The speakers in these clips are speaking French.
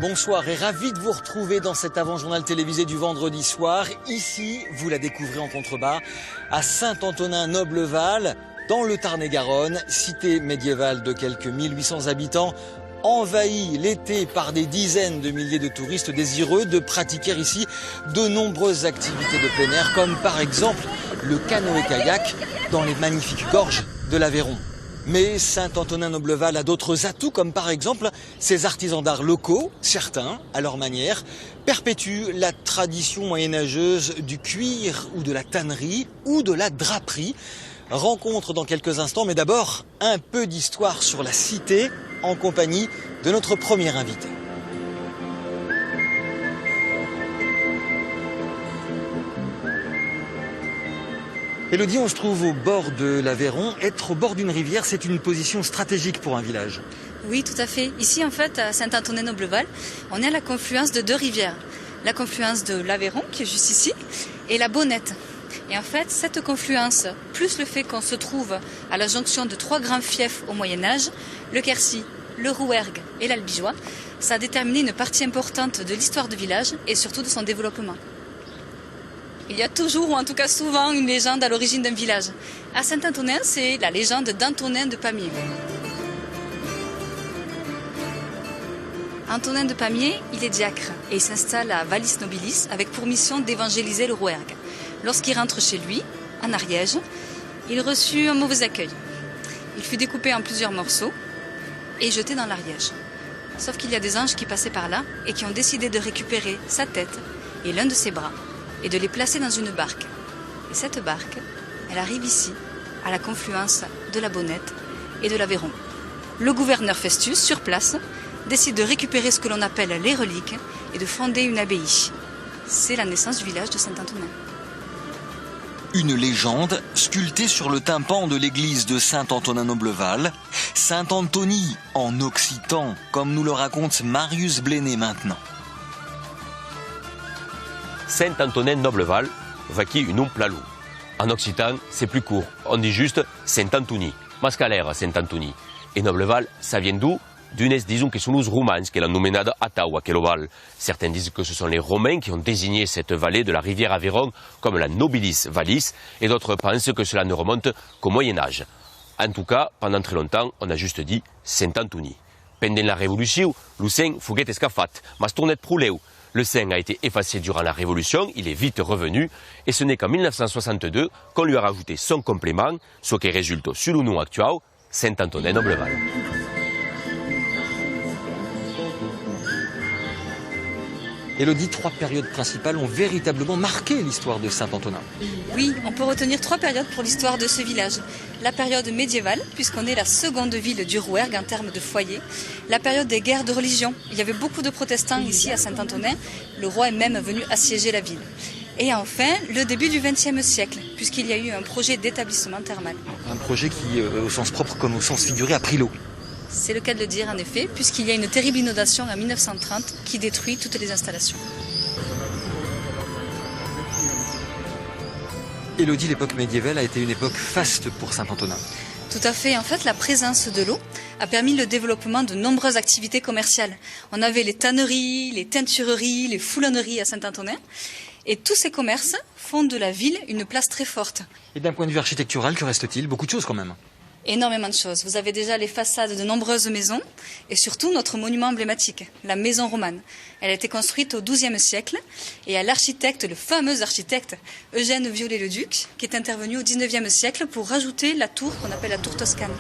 Bonsoir et ravi de vous retrouver dans cet avant-journal télévisé du vendredi soir. Ici, vous la découvrez en contrebas, à Saint-Antonin-Nobleval, dans le Tarn-et-Garonne, cité médiévale de quelques 1800 habitants, envahie l'été par des dizaines de milliers de touristes désireux de pratiquer ici de nombreuses activités de plein air, comme par exemple le canoë-kayak dans les magnifiques gorges de l'Aveyron. Mais Saint-Antonin-Nobleval a d'autres atouts, comme par exemple ses artisans d'art locaux, certains, à leur manière, perpétuent la tradition moyenâgeuse du cuir ou de la tannerie ou de la draperie. Rencontre dans quelques instants, mais d'abord un peu d'histoire sur la cité en compagnie de notre premier invité. Élodie, on se trouve au bord de l'Aveyron. Être au bord d'une rivière, c'est une position stratégique pour un village. Oui, tout à fait. Ici, en fait, à Saint-Antonin-Nobleval, on est à la confluence de deux rivières. La confluence de l'Aveyron, qui est juste ici, et la Bonnette. Et en fait, cette confluence, plus le fait qu'on se trouve à la jonction de trois grands fiefs au Moyen-Âge, le Quercy, le Rouergue et l'Albigeois, ça a déterminé une partie importante de l'histoire du village et surtout de son développement. Il y a toujours, ou en tout cas souvent, une légende à l'origine d'un village. À Saint-Antonin, c'est la légende d'Antonin de Pamiers. Antonin de Pamiers, il est diacre et il s'installe à Vallis Nobilis avec pour mission d'évangéliser le Rouergue. Lorsqu'il rentre chez lui, en Ariège, il reçut un mauvais accueil. Il fut découpé en plusieurs morceaux et jeté dans l'Ariège. Sauf qu'il y a des anges qui passaient par là et qui ont décidé de récupérer sa tête et l'un de ses bras et de les placer dans une barque. Et cette barque, elle arrive ici, à la confluence de la Bonnette et de l'Aveyron. Le gouverneur Festus, sur place, décide de récupérer ce que l'on appelle les reliques et de fonder une abbaye. C'est la naissance du village de Saint-Antonin. Une légende sculptée sur le tympan de l'église de Saint-Antonin-Nobleval, Saint-Anthony en occitan, comme nous le raconte Marius Bléné maintenant. Saint-Antonin-Nobleval, vaqui une umplalou. En occitan, c'est plus court. On dit juste Saint-Anthony, mascalère Saint-Anthony. Et Nobleval, ça vient d'où? D'unes, disons, que sont les Romans, qui l'ont nommé Atawa, Keloval. Certains disent que ce sont les Romains qui ont désigné cette vallée de la rivière Aveyron comme la Nobilis Vallis, et d'autres pensent que cela ne remonte qu'au Moyen-Âge. En tout cas, pendant très longtemps, on a juste dit Saint-Anthony. Pendant la Révolution, le saint fuguet escafat, mas tournet prouleu. Le saint a été effacé durant la Révolution, il est vite revenu, et ce n'est qu'en 1962 qu'on lui a rajouté son complément, ce qui résulte sur le nom actuel, Saint-Antonin-Nobleval. Élodie, trois périodes principales ont véritablement marqué l'histoire de Saint-Antonin. Oui, on peut retenir trois périodes pour l'histoire de ce village. La période médiévale, puisqu'on est la seconde ville du Rouergue en termes de foyer. La période des guerres de religion. Il y avait beaucoup de protestants ici à Saint-Antonin. Le roi est même venu assiéger la ville. Et enfin, le début du XXe siècle, puisqu'il y a eu un projet d'établissement thermal. Un projet qui, au sens propre comme au sens figuré, a pris l'eau. C'est le cas de le dire, en effet, puisqu'il y a une terrible inondation en 1930 qui détruit toutes les installations. Élodie, l'époque médiévale a été une époque faste pour Saint-Antonin. Tout à fait. En fait, la présence de l'eau a permis le développement de nombreuses activités commerciales. On avait les tanneries, les teintureries, les foulonneries à Saint-Antonin. Et tous ces commerces font de la ville une place très forte. Et d'un point de vue architectural, que reste-t-il? Beaucoup de choses quand même. Énormément de choses. Vous avez déjà les façades de nombreuses maisons et surtout notre monument emblématique, la maison romane. Elle a été construite au XIIe siècle et à l'architecte, le fameux architecte Eugène Viollet-le-Duc, qui est intervenu au XIXe siècle pour rajouter la tour qu'on appelle la tour toscane.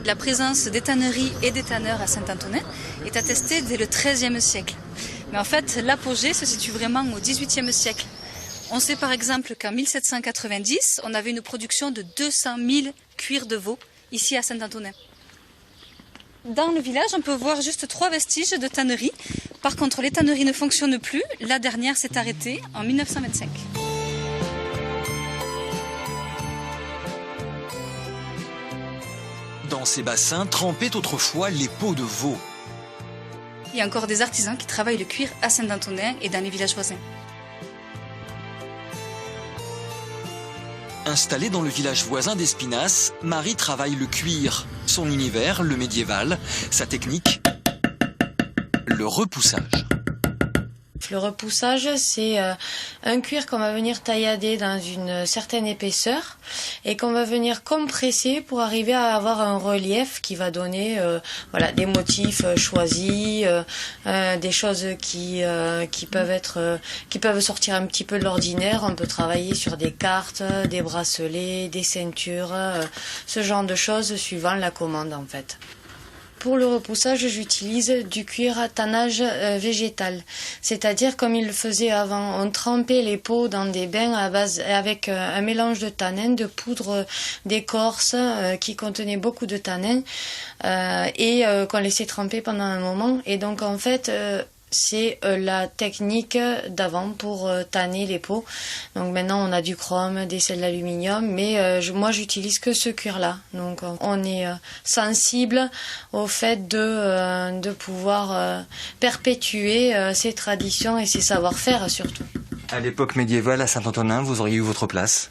La présence des tanneries et des tanneurs à Saint-Antonin est attestée dès le XIIIe siècle. Mais en fait, l'apogée se situe vraiment au XVIIIe siècle. On sait par exemple qu'en 1790, on avait une production de 200 000 cuirs de veau ici à Saint-Antonin. Dans le village, on peut voir juste trois vestiges de tanneries. Par contre, les tanneries ne fonctionnent plus. La dernière s'est arrêtée en 1925. Dans ces bassins trempaient autrefois les peaux de veau. Il y a encore des artisans qui travaillent le cuir à Saint-Antonin et dans les villages voisins. Installée dans le village voisin d'Espinasse, Marie travaille le cuir. Son univers, le médiéval, sa technique, le repoussage. Le repoussage, c'est un cuir qu'on va venir taillader dans une certaine épaisseur et qu'on va venir compresser pour arriver à avoir un relief qui va donner des motifs choisis, des choses qui peuvent sortir un petit peu de l'ordinaire. On peut travailler sur des cartes, des bracelets, des ceintures, ce genre de choses suivant la commande en fait. Pour le repoussage, j'utilise du cuir à tannage végétal, c'est-à-dire comme il le faisait avant. On trempait les peaux dans des bains à base avec un mélange de tanin, de poudre d'écorce qui contenait beaucoup de tanin et qu'on laissait tremper pendant un moment. Et donc en fait, c'est la technique d'avant pour tanner les peaux. Donc maintenant on a du chrome, des sels d'aluminium, mais moi j'utilise que ce cuir-là. Donc on est sensible au fait de pouvoir perpétuer ces traditions et ces savoir-faire surtout. À l'époque médiévale, à Saint-Antonin, vous auriez eu votre place?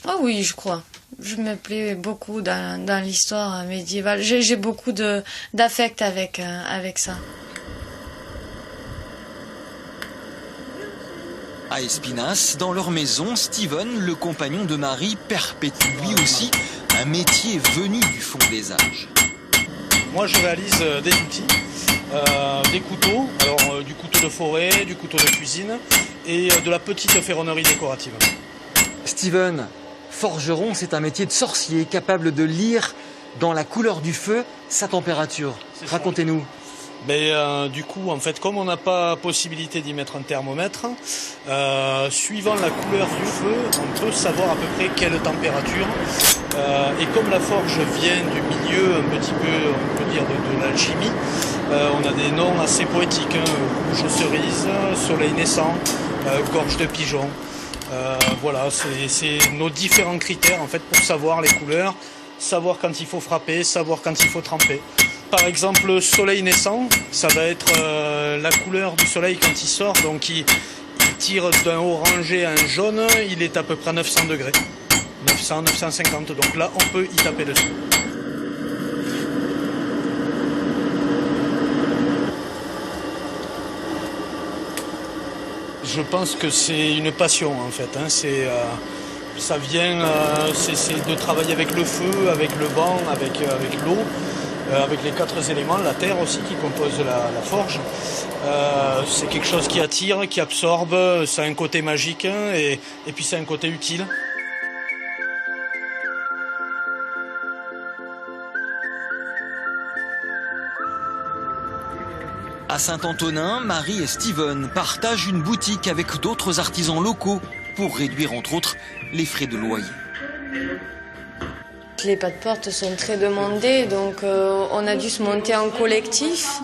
Ah oui, je crois. Je me plais beaucoup dans l'histoire médiévale. J'ai beaucoup d'affect avec ça. À Espinasse, dans leur maison, Steven, le compagnon de Marie, perpétue lui aussi un métier venu du fond des âges. Moi, je réalise des outils, des couteaux, alors du couteau de forêt, du couteau de cuisine et de la petite ferronnerie décorative. Steven, forgeron, c'est un métier de sorcier capable de lire dans la couleur du feu sa température. Racontez-nous. Du coup, en fait, comme on n'a pas possibilité d'y mettre un thermomètre, suivant la couleur du feu, on peut savoir à peu près quelle température. Et comme la forge vient du milieu un petit peu, on peut dire, de l'alchimie, on a des noms assez poétiques, rouge cerise, soleil naissant, gorge de pigeon. Voilà, c'est nos différents critères en fait pour savoir les couleurs, savoir quand il faut frapper, savoir quand il faut tremper. Par exemple, soleil naissant, ça va être la couleur du soleil quand il sort, donc il tire d'un orangé à un jaune, il est à peu près à 900 degrés, 900, 950, donc là on peut y taper dessus. Je pense que c'est une passion en fait, hein. Ça vient, c'est de travailler avec le feu, avec le vent, avec l'eau. Avec les 4 éléments, la terre aussi qui compose la forge. C'est quelque chose qui attire, qui absorbe, ça a un côté magique et puis ça a un côté utile. À Saint-Antonin, Marie et Steven partagent une boutique avec d'autres artisans locaux pour réduire entre autres les frais de loyer. Les pas-de-porte sont très demandés, donc on a dû se monter en collectif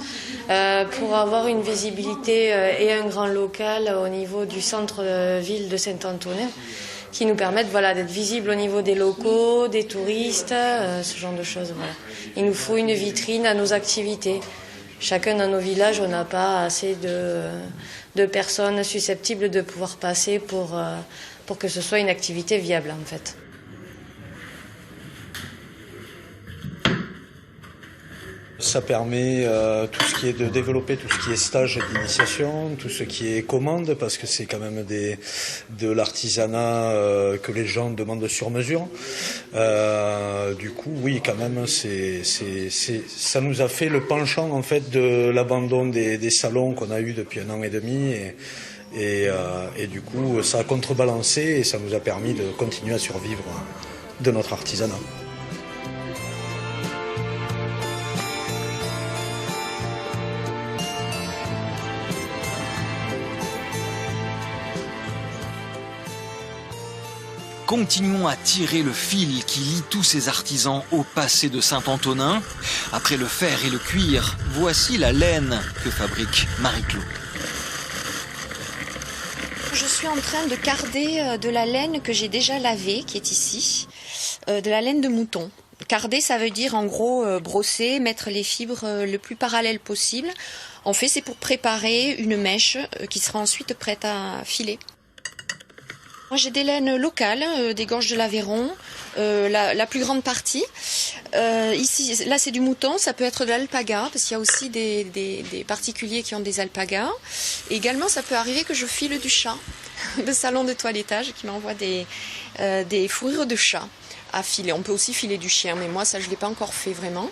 pour avoir une visibilité et un grand local au niveau du centre-ville de Saint-Antonin qui nous permettent d'être visibles au niveau des locaux, des touristes, ce genre de choses. Voilà. Il nous faut une vitrine à nos activités. Chacun dans nos villages, on n'a pas assez de personnes susceptibles de pouvoir passer pour que ce soit une activité viable en fait. Ça permet tout ce qui est de développer tout ce qui est stage d'initiation, tout ce qui est commande, parce que c'est quand même de l'artisanat que les gens demandent sur mesure. Du coup, oui, quand même, ça nous a fait le penchant en fait de l'abandon des salons qu'on a eu depuis 1 an et demi et du coup, ça a contrebalancé et ça nous a permis de continuer à survivre de notre artisanat. Continuons à tirer le fil qui lie tous ces artisans au passé de Saint-Antonin. Après le fer et le cuir, voici la laine que fabrique Marie-Claude. Je suis en train de carder de la laine que j'ai déjà lavée, qui est ici, de la laine de mouton. Carder, ça veut dire en gros brosser, mettre les fibres le plus parallèles possible. En fait, c'est pour préparer une mèche qui sera ensuite prête à filer. Moi, j'ai des laines locales, des gorges de l'Aveyron, la plus grande partie. Ici, là, c'est du mouton, ça peut être de l'alpaga, parce qu'il y a aussi des particuliers qui ont des alpagas. Et également, ça peut arriver que je file du chat, le salon de toilettage, qui m'envoie des fourrures de chat à filer. On peut aussi filer du chien, mais moi, ça, je ne l'ai pas encore fait vraiment.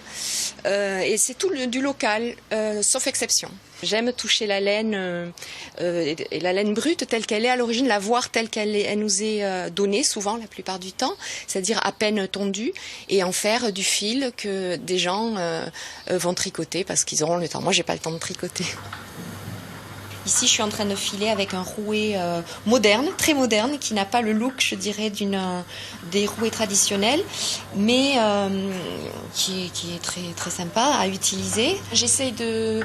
Et c'est tout du local, sauf exception. J'aime toucher la laine, et la laine brute telle qu'elle est à l'origine, la voir telle elle nous est donnée, souvent, la plupart du temps, c'est-à-dire à peine tondue, et en faire du fil que des gens vont tricoter parce qu'ils auront le temps. Moi, j'ai pas le temps de tricoter. Ici, je suis en train de filer avec un rouet moderne, très moderne, qui n'a pas le look, je dirais, des rouets traditionnels, mais qui est très, très sympa à utiliser. J'essaye de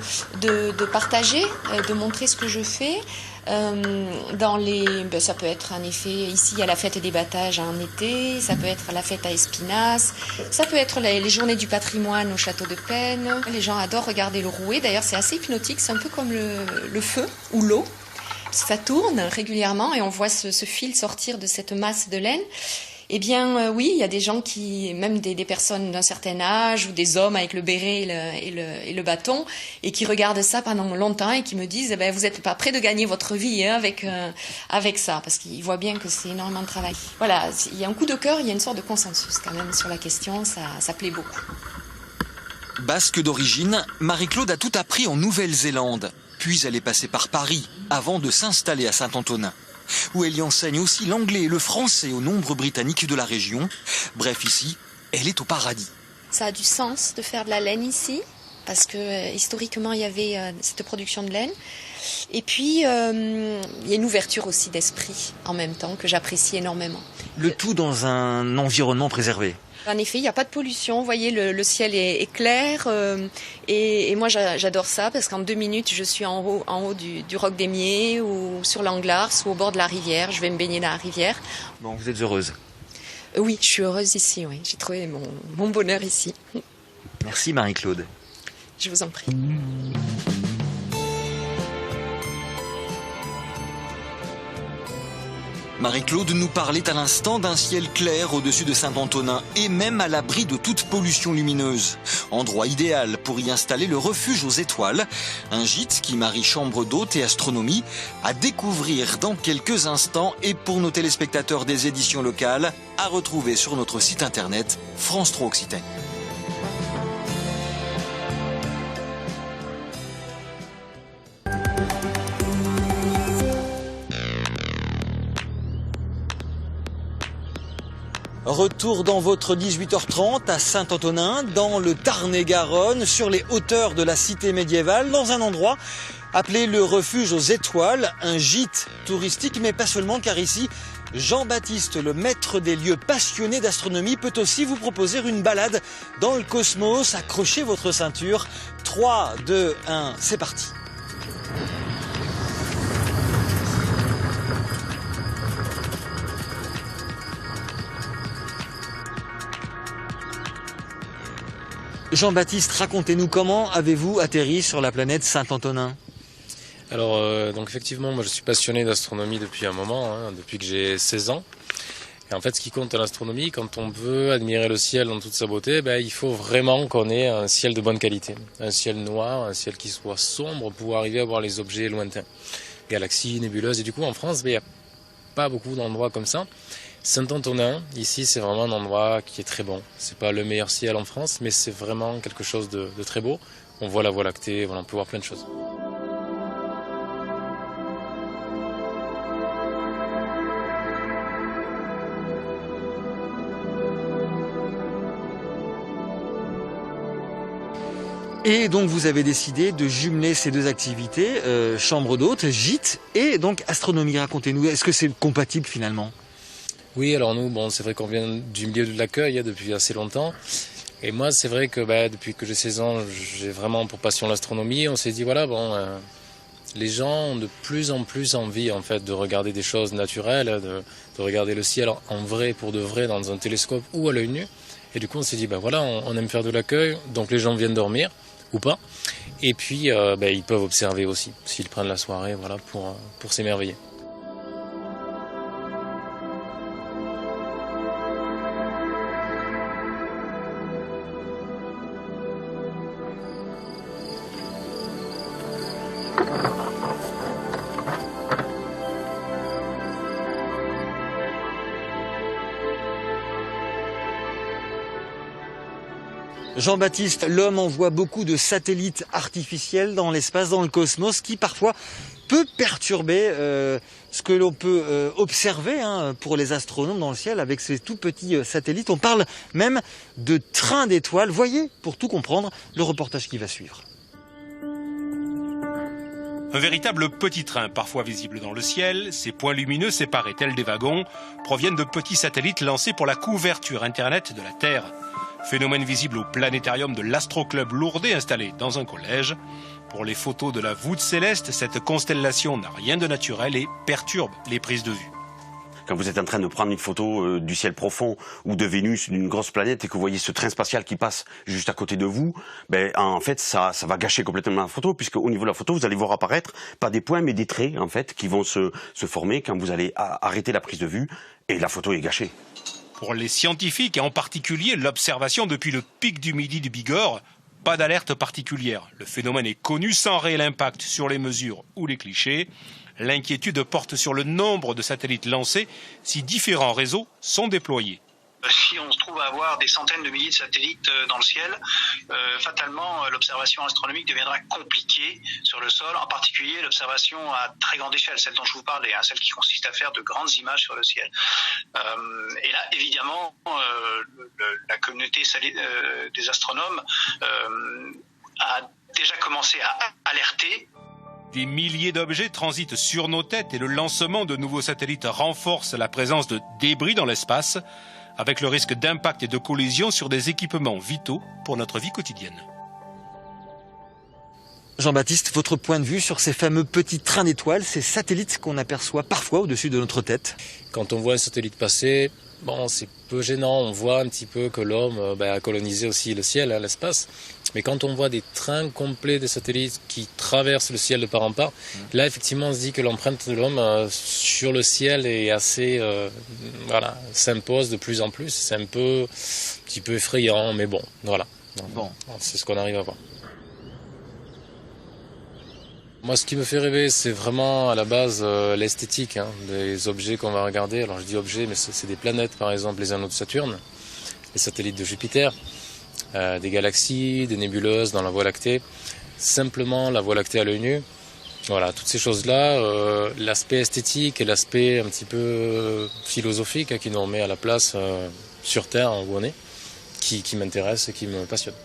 partager, de montrer ce que je fais. Ça peut être en effet, ici il y a la fête des battages en été, ça peut être la fête à Espinasse, ça peut être les journées du patrimoine au château de Penne. Les gens adorent regarder le rouet, d'ailleurs c'est assez hypnotique, c'est un peu comme le feu ou l'eau. Ça tourne régulièrement et on voit ce fil sortir de cette masse de laine. Eh bien oui, il y a des gens même des personnes d'un certain âge ou des hommes avec le béret et le bâton et qui regardent ça pendant longtemps et qui me disent vous n'êtes pas prêt de gagner votre vie avec ça, parce qu'ils voient bien que c'est énormément de travail. Voilà, il y a un coup de cœur, il y a une sorte de consensus quand même sur la question, ça plaît beaucoup. Basque d'origine, Marie-Claude a tout appris en Nouvelle-Zélande, puis elle est passée par Paris avant de s'installer à Saint-Antonin, où elle y enseigne aussi l'anglais et le français aux nombreux Britanniques de la région. Bref, ici, elle est au paradis. Ça a du sens de faire de la laine ici, parce que historiquement, il y avait cette production de laine. Et puis, il y a une ouverture aussi d'esprit en même temps que j'apprécie énormément. Le tout dans un environnement préservé. En effet, il n'y a pas de pollution. Vous voyez, le ciel est clair. Et moi, j'adore ça parce qu'en 2 minutes, je suis en haut du Roc des Miers ou sur l'Anglars ou au bord de la rivière. Je vais me baigner dans la rivière. Bon, vous êtes heureuse? Oui, je suis heureuse ici. Oui. J'ai trouvé mon bonheur ici. Merci Marie-Claude. Je vous en prie. Marie-Claude nous parlait à l'instant d'un ciel clair au-dessus de Saint-Antonin et même à l'abri de toute pollution lumineuse. Endroit idéal pour y installer le refuge aux étoiles, un gîte qui marie chambre d'hôte et astronomie, à découvrir dans quelques instants et pour nos téléspectateurs des éditions locales, à retrouver sur notre site internet France 3 Occitanie. Retour dans votre 18h30 à Saint-Antonin, dans le Tarn-et-Garonne, sur les hauteurs de la cité médiévale, dans un endroit appelé le refuge aux étoiles, un gîte touristique, mais pas seulement, car ici, Jean-Baptiste, le maître des lieux passionné d'astronomie, peut aussi vous proposer une balade dans le cosmos. Accrochez votre ceinture. 3, 2, 1, c'est parti. Jean-Baptiste, racontez-nous comment avez-vous atterri sur la planète Saint-Antonin? Alors, donc effectivement, moi je suis passionné d'astronomie depuis un moment, depuis que j'ai 16 ans. Et en fait, ce qui compte à l'astronomie, quand on veut admirer le ciel dans toute sa beauté, il faut vraiment qu'on ait un ciel de bonne qualité. Un ciel noir, un ciel qui soit sombre pour arriver à voir les objets lointains. Galaxies, nébuleuses. Et du coup, en France, il n'y a pas beaucoup d'endroits comme ça. Saint-Antonin, ici, c'est vraiment un endroit qui est très bon. C'est pas le meilleur ciel en France, mais c'est vraiment quelque chose de très beau. On voit la Voie lactée, voilà, on peut voir plein de choses. Et donc vous avez décidé de jumeler ces deux activités, chambre d'hôte, gîte et donc astronomie. Racontez-nous, est-ce que c'est compatible finalement? Oui, alors nous, c'est vrai qu'on vient du milieu de l'accueil depuis assez longtemps. Et moi, c'est vrai que depuis que j'ai 16 ans, j'ai vraiment pour passion l'astronomie. On s'est dit, les gens ont de plus en plus envie en fait de regarder des choses naturelles, de regarder le ciel en vrai, pour de vrai, dans un télescope ou à l'œil nu. Et du coup, on s'est dit, on aime faire de l'accueil, donc les gens viennent dormir, ou pas. Et puis, ils peuvent observer aussi, s'ils prennent la soirée, pour s'émerveiller. Jean-Baptiste, l'homme envoie beaucoup de satellites artificiels dans l'espace, dans le cosmos, qui parfois peut perturber ce que l'on peut observer pour les astronomes dans le ciel avec ces tout petits satellites. On parle même de trains d'étoiles. Voyez, pour tout comprendre, le reportage qui va suivre. Un véritable petit train, parfois visible dans le ciel. Ces points lumineux séparés tels des wagons proviennent de petits satellites lancés pour la couverture Internet de la Terre. Phénomène visible au planétarium de l'Astroclub Lourdes installé dans un collège. Pour les photos de la voûte céleste, cette constellation n'a rien de naturel et perturbe les prises de vue. Quand vous êtes en train de prendre une photo du ciel profond ou de Vénus, d'une grosse planète, et que vous voyez ce train spatial qui passe juste à côté de vous, en fait, ça va gâcher complètement la photo, puisque au niveau de la photo, vous allez voir apparaître pas des points, mais des traits, en fait, qui vont se former quand vous allez arrêter la prise de vue, et la photo est gâchée. Pour les scientifiques, et en particulier l'observation depuis le pic du Midi du Bigorre, pas d'alerte particulière. Le phénomène est connu sans réel impact sur les mesures ou les clichés. L'inquiétude porte sur le nombre de satellites lancés si différents réseaux sont déployés. Si on se trouve à avoir des centaines de milliers de satellites dans le ciel, fatalement l'observation astronomique deviendra compliquée sur le sol, en particulier l'observation à très grande échelle, celle dont je vous parlais, celle qui consiste à faire de grandes images sur le ciel. Et là, évidemment, la communauté des astronomes a déjà commencé à alerter. Des milliers d'objets transitent sur nos têtes et le lancement de nouveaux satellites renforce la présence de débris dans l'espace, avec le risque d'impact et de collision sur des équipements vitaux pour notre vie quotidienne. Jean-Baptiste, votre point de vue sur ces fameux petits trains d'étoiles, ces satellites qu'on aperçoit parfois au-dessus de notre tête? Quand on voit un satellite passer, c'est peu gênant, on voit un petit peu que l'homme a colonisé aussi le ciel, l'espace. Mais quand on voit des trains complets de satellites qui traversent le ciel de part en part, là effectivement on se dit que l'empreinte de l'homme sur le ciel est assez, s'impose de plus en plus. C'est un petit peu effrayant, mais voilà. C'est ce qu'on arrive à voir. Moi, ce qui me fait rêver, c'est vraiment à la base l'esthétique des objets qu'on va regarder. Alors je dis objets, mais c'est des planètes, par exemple les anneaux de Saturne, les satellites de Jupiter, des galaxies, des nébuleuses dans la Voie lactée. Simplement la Voie lactée à l'œil nu. Voilà, toutes ces choses-là, l'aspect esthétique et l'aspect un petit peu philosophique qui nous remet à la place sur Terre où on est, qui m'intéresse et qui me passionne.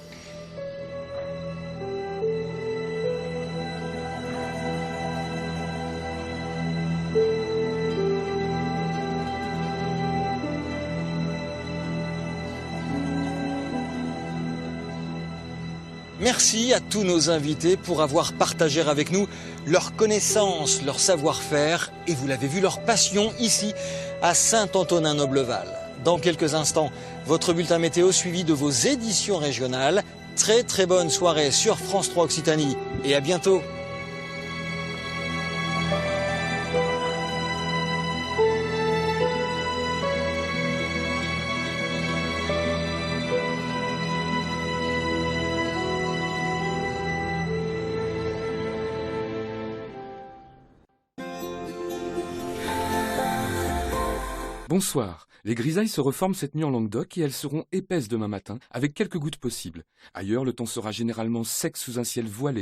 Merci à tous nos invités pour avoir partagé avec nous leurs connaissances, leur savoir-faire et vous l'avez vu, leur passion ici à Saint-Antonin-Noble-Val. Dans quelques instants, votre bulletin météo suivi de vos éditions régionales. Très bonne soirée sur France 3 Occitanie et à bientôt. Bonsoir. Les grisailles se reforment cette nuit en Languedoc et elles seront épaisses demain matin, avec quelques gouttes possibles. Ailleurs, le temps sera généralement sec sous un ciel voilé.